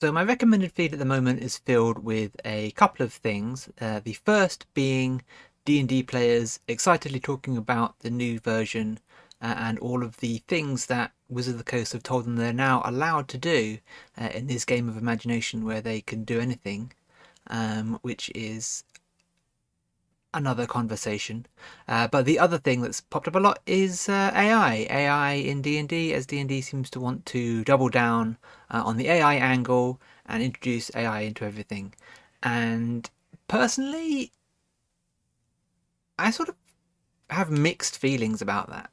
So my recommended feed at the moment is filled with a couple of things. The first being D&D players excitedly talking about the new version and all of the things that Wizards of the Coast have told them they're now allowed to do in this game of imagination where they can do anything, which is another conversation. But the other thing that's popped up a lot is AI. AI in D&D, as D&D seems to want to double down on the AI angle and introduce AI into everything. And personally, I sort of have mixed feelings about that.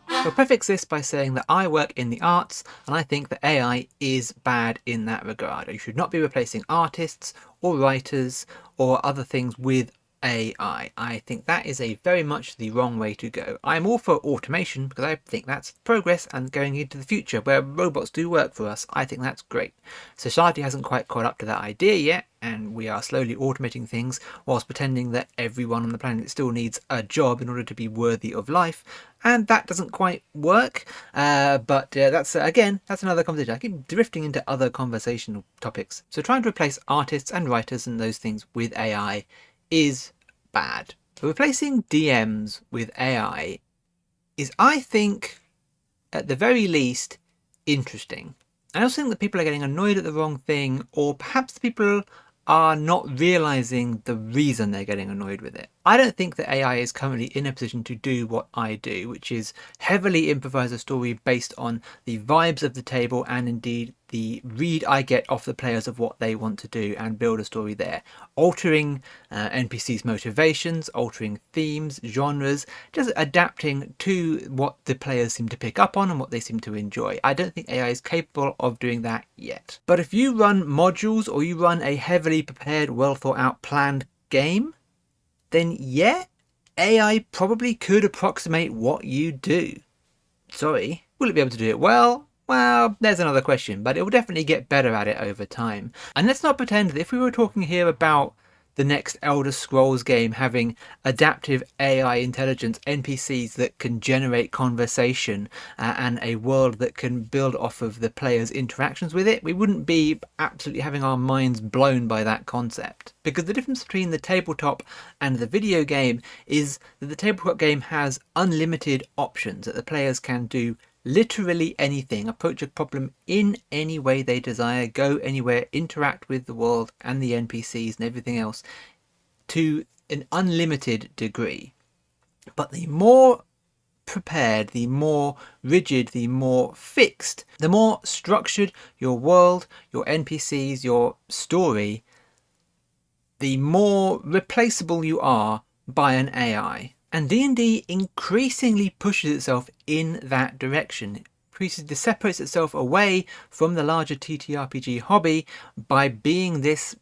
I'll prefix this by saying that I work in the arts and I think that AI is bad in that regard. You should not be replacing artists or writers or other things with AI. I think that is a very much the wrong way to go. I'm all for automation because I think that's progress and going into the future where robots do work for us. I think that's great. Society hasn't quite caught up to that idea yet, and we are slowly automating things whilst pretending that everyone on the planet still needs a job in order to be worthy of life. And that doesn't quite work, but that's another conversation. I keep drifting into other conversational topics. So trying to replace artists and writers and those things with AI is bad. But replacing DMs with AI is, I think, at the very least, interesting. I also think that people are getting annoyed at the wrong thing, or perhaps the people are not realizing the reason they're getting annoyed with it. I don't think that AI is currently in a position to do what I do, which is heavily improvise a story based on the vibes of the table and indeed the read I get off the players of what they want to do and build a story there. Altering NPCs' motivations, altering themes, genres, just adapting to what the players seem to pick up on and what they seem to enjoy. I don't think AI is capable of doing that yet. But if you run modules or you run a heavily prepared, well thought out, planned game, then yeah, AI probably could approximate what you do. Sorry, will it be able to do it well? Well, there's another question, but it will definitely get better at it over time. And let's not pretend that if we were talking here about the next Elder Scrolls game having adaptive AI intelligence, NPCs that can generate conversation and a world that can build off of the player's interactions with it, we wouldn't be absolutely having our minds blown by that concept. Because the difference between the tabletop and the video game is that the tabletop game has unlimited options, that the players can do literally anything, approach a problem in any way they desire, go anywhere, interact with the world and the NPCs and everything else to an unlimited degree. But the more prepared, the more rigid, the more fixed, the more structured your world, your NPCs, your story, the more replaceable you are by an AI. And D&D increasingly pushes itself in that direction. It separates itself away from the larger TTRPG hobby by being this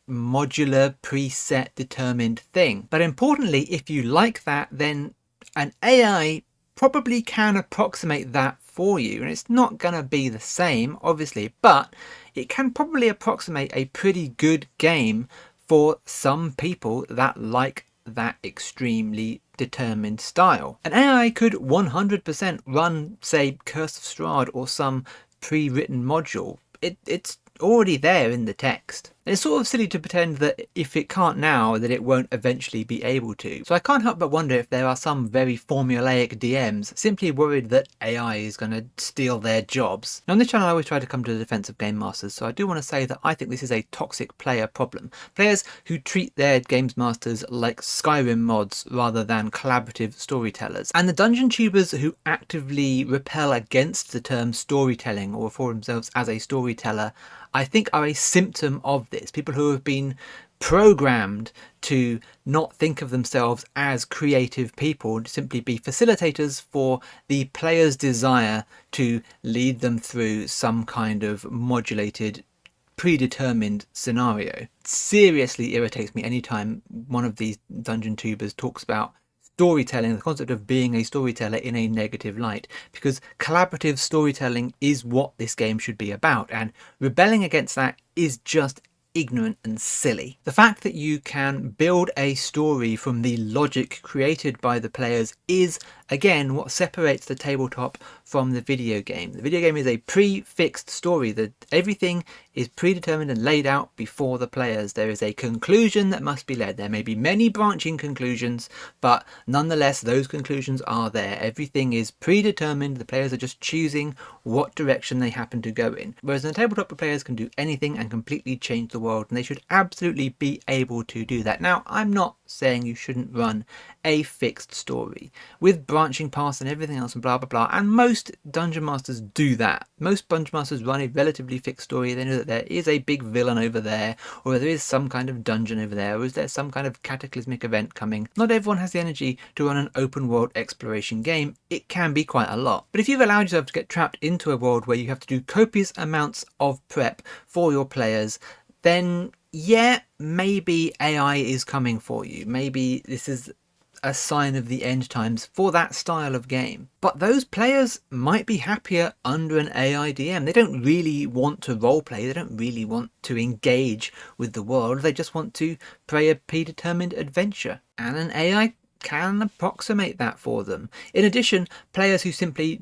modular, preset, determined thing. But importantly, if you like that, then an AI probably can approximate that for you. And it's not going to be the same, obviously, but it can probably approximate a pretty good game for some people that like that extremely determined style. An AI could 100% run, say, Curse of Strahd or some pre-written module. It's already there in the text. And it's sort of silly to pretend that if it can't now, that it won't eventually be able to. So I can't help but wonder if there are some very formulaic DMs simply worried that AI is going to steal their jobs. Now on this channel I always try to come to the defense of game masters, so I do want to say that I think this is a toxic player problem. Players who treat their games masters like Skyrim mods rather than collaborative storytellers. And the dungeon tubers who actively repel against the term storytelling or refer themselves as a storyteller, I think are a symptom of this. People who have been programmed to not think of themselves as creative people, to simply be facilitators for the player's desire to lead them through some kind of modulated, predetermined scenario. It seriously irritates me anytime one of these dungeon tubers talks about storytelling, the concept of being a storyteller, in a negative light, because collaborative storytelling is what this game should be about, and rebelling against that is just ignorant and silly. The fact that you can build a story from the logic created by the players is, again, what separates the tabletop from the video game. The video game is a pre-fixed story, that everything is predetermined and laid out before the players. There is a conclusion that must be led. There may be many branching conclusions, but nonetheless those conclusions are there. Everything is predetermined. The players are just choosing what direction they happen to go in. Whereas in the tabletop, the players can do anything and completely change the world, and they should absolutely be able to do that. Now, I'm not saying you shouldn't run a fixed story with branching paths and everything else and blah blah blah, and most dungeon masters do that. Most dungeon masters run a relatively fixed story. They know that there is a big villain over there, or there is some kind of dungeon over there, or is there some kind of cataclysmic event coming. Not everyone has the energy to run an open world exploration game. It can be quite a lot, but if you've allowed yourself to get trapped into a world where you have to do copious amounts of prep for your players, then yeah, maybe AI is coming for you. Maybe this is a sign of the end times for that style of game. But those players might be happier under an AI DM. They don't really want to roleplay. They don't really want to engage with the world. They just want to play a predetermined adventure. And an AI can approximate that for them. In addition, players who simply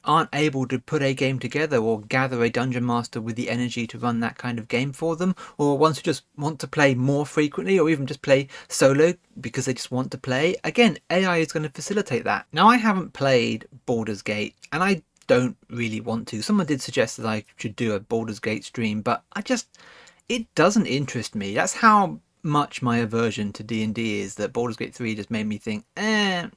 aren't able to put a game together or gather a dungeon master with the energy to run that kind of game for them, or ones who just want to play more frequently, or even just play solo because they just want to play, again, AI is going to facilitate that. Now, I haven't played Baldur's Gate, and I don't really want to. Someone did suggest that I should do a Baldur's Gate stream, but it doesn't interest me. That's how much my aversion to D&D is, that Baldur's Gate 3 just made me think,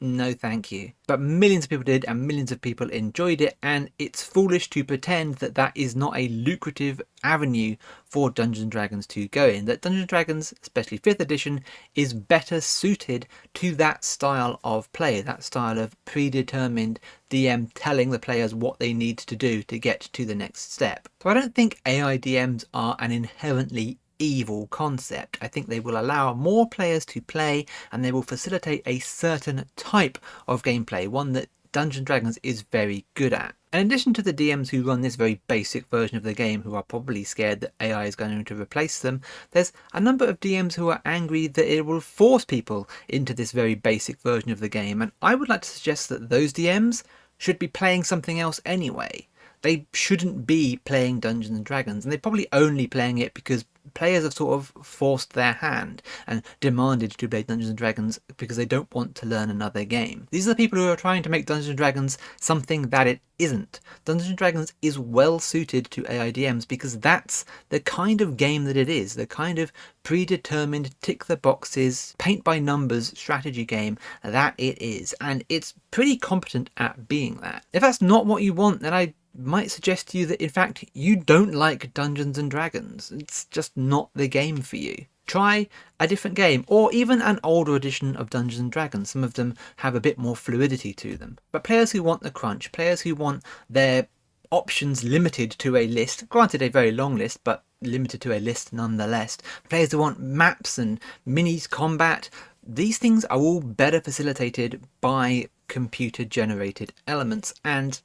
no thank you. But millions of people did, and millions of people enjoyed it, and it's foolish to pretend that that is not a lucrative avenue for Dungeons & Dragons to go in. That Dungeons & Dragons, especially 5th edition, is better suited to that style of play, that style of predetermined DM telling the players what they need to do to get to the next step. So I don't think AI DMs are an inherently evil concept. I think they will allow more players to play, and they will facilitate a certain type of gameplay, one that Dungeons & Dragons is very good at. In addition to the DMs who run this very basic version of the game, who are probably scared that AI is going to replace them, there's a number of DMs who are angry that it will force people into this very basic version of the game, and I would like to suggest that those DMs should be playing something else anyway. They shouldn't be playing Dungeons & Dragons, and they're probably only playing it because players have sort of forced their hand and demanded to play Dungeons & Dragons because they don't want to learn another game. These are the people who are trying to make Dungeons & Dragons something that it isn't. Dungeons & Dragons is well suited to AI DMs because that's the kind of game that it is, the kind of predetermined, tick the boxes, paint by numbers strategy game that it is, and it's pretty competent at being that. If that's not what you want, then I might suggest to you that in fact you don't like Dungeons and Dragons. It's just not the game for you. Try a different game, or even an older edition of Dungeons and Dragons. Some of them have a bit more fluidity to them. But players who want the crunch, players who want their options limited to a list, granted a very long list, but limited to a list nonetheless, players who want maps and minis combat, these things are all better facilitated by computer generated elements, and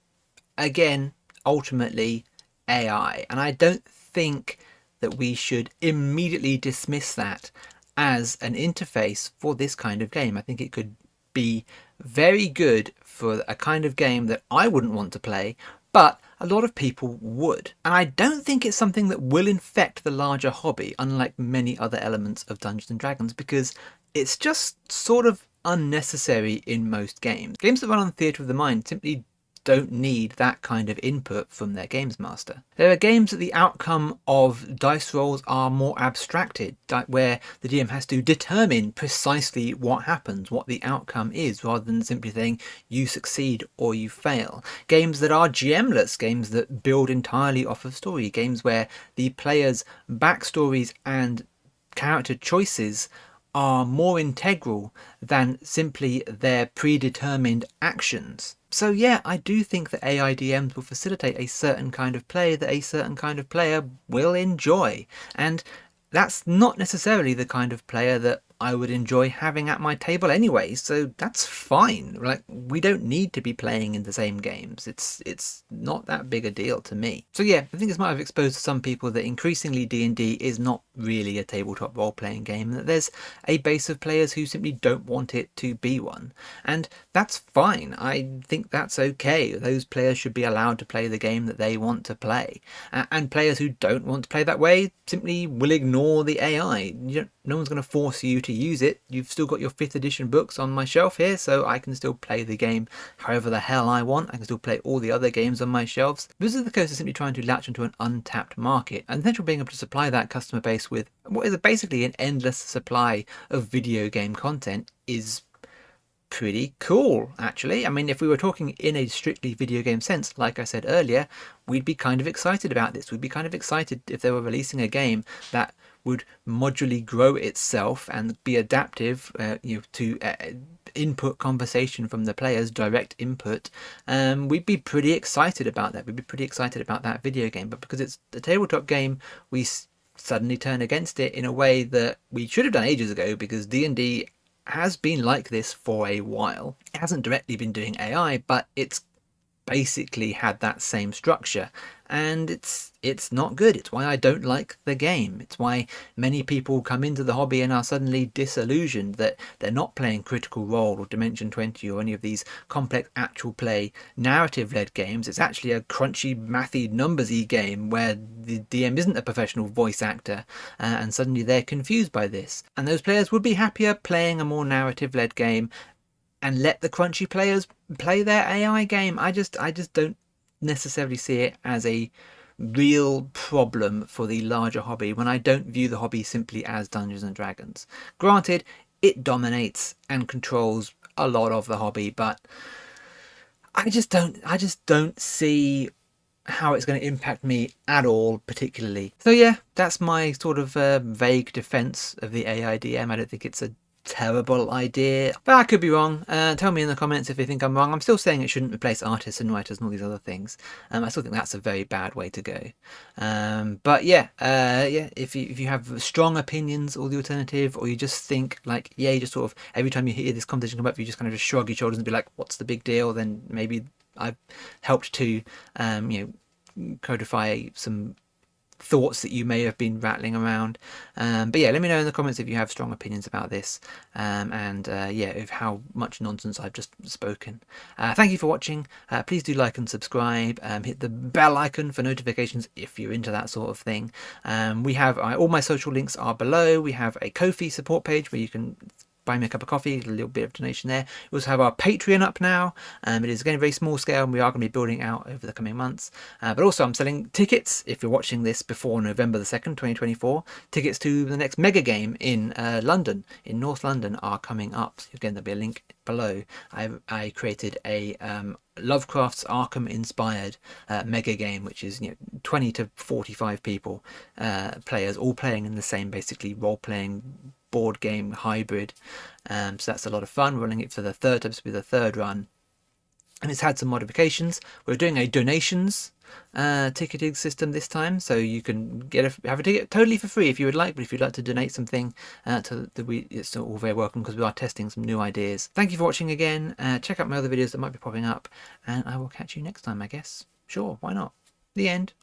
again, ultimately AI. And I don't think that we should immediately dismiss that as an interface for this kind of game. I think it could be very good for a kind of game that I wouldn't want to play, but a lot of people would. And I don't think it's something that will infect the larger hobby, unlike many other elements of Dungeons and Dragons, because it's just sort of unnecessary in most games. Games that run on Theatre of the Mind simply don't need that kind of input from their games master. There are games that the outcome of dice rolls are more abstracted, where the DM has to determine precisely what happens, what the outcome is, rather than simply saying you succeed or you fail. Games that are GM-less, games that build entirely off of story, games where the players' backstories and character choices are more integral than simply their predetermined actions. So yeah, I do think that AI DMs will facilitate a certain kind of play that a certain kind of player will enjoy. And that's not necessarily the kind of player that I would enjoy having at my table anyway, so that's fine. Like, we don't need to be playing in the same games. It's not that big a deal to me. So yeah, I think this might have exposed to some people that increasingly D&D is not really a tabletop role-playing game, that there's a base of players who simply don't want it to be one. And that's fine. I think that's okay. Those players should be allowed to play the game that they want to play. And players who don't want to play that way simply will ignore the AI. No one's going to force you to use it. You've still got your 5th edition books on my shelf here, so I can still play the game however the hell I want. I can still play all the other games on my shelves. Wizards of the Coast is simply trying to latch onto an untapped market, and the potential being able to supply that customer base with what is basically an endless supply of video game content is pretty cool, actually. I mean, if we were talking in a strictly video game sense, like I said earlier, we'd be kind of excited about this. We'd be kind of excited if they were releasing a game that would modularly grow itself and be adaptive to input conversation from the players, direct input. We'd be pretty excited about that. We'd be pretty excited about that video game. But because it's a tabletop game, we suddenly turn against it in a way that we should have done ages ago, because D&D has been like this for a while. It hasn't directly been doing AI, but it's basically had that same structure, and it's not good. It's why I don't like the game. It's why many people come into the hobby and are suddenly disillusioned that they're not playing Critical Role or Dimension 20 or any of these complex actual play narrative-led games. It's actually a crunchy, mathy, numbersy game where the DM isn't a professional voice actor, and suddenly they're confused by this. And those players would be happier playing a more narrative-led game and let the crunchy players play their AI game. I just don't necessarily see it as a real problem for the larger hobby, when I don't view the hobby simply as Dungeons and Dragons. Granted, it dominates and controls a lot of the hobby, but I just don't see how it's going to impact me at all, particularly. So yeah, that's my sort of vague defense of the AI DM. I don't think it's a terrible idea, but I could be wrong. Tell me in the comments if you think I'm wrong. I'm still saying it shouldn't replace artists and writers and all these other things. I still think that's a very bad way to go. But yeah, if you have strong opinions or the alternative, or you just think like, yeah, you just sort of every time you hear this conversation come up, you just kind of just shrug your shoulders and be like, what's the big deal? Then maybe I've helped to codify some thoughts that you may have been rattling around. But yeah, let me know in the comments if you have strong opinions about this, and of how much nonsense I've just spoken. Thank you for watching. Please do like and subscribe. Hit the bell icon for notifications if you're into that sort of thing. We have all my social links are below. We have a Ko-fi support page where you can buy me a cup of coffee, a little bit of donation there. We also have our Patreon up now. It is again a very small scale, and we are going to be building out over the coming months. But also I'm selling tickets, if you're watching this before November the 2nd, 2024. Tickets to the next mega game in London, in North London, are coming up. Again, there'll be a link below. I created a Lovecraft's Arkham inspired mega game, which is 20 to 45 people, players all playing in the same basically role-playing board game hybrid. So that's a lot of fun. We're running it for the third time. This will be the third run, and it's had some modifications. We're doing a donations ticketing system this time, so you can have a ticket totally for free if you would like, but if you'd like to donate something it's all very welcome, because we are testing some new ideas. Thank you for watching again. Check out my other videos that might be popping up, and I will catch you next time, I guess. Sure, why not? The end.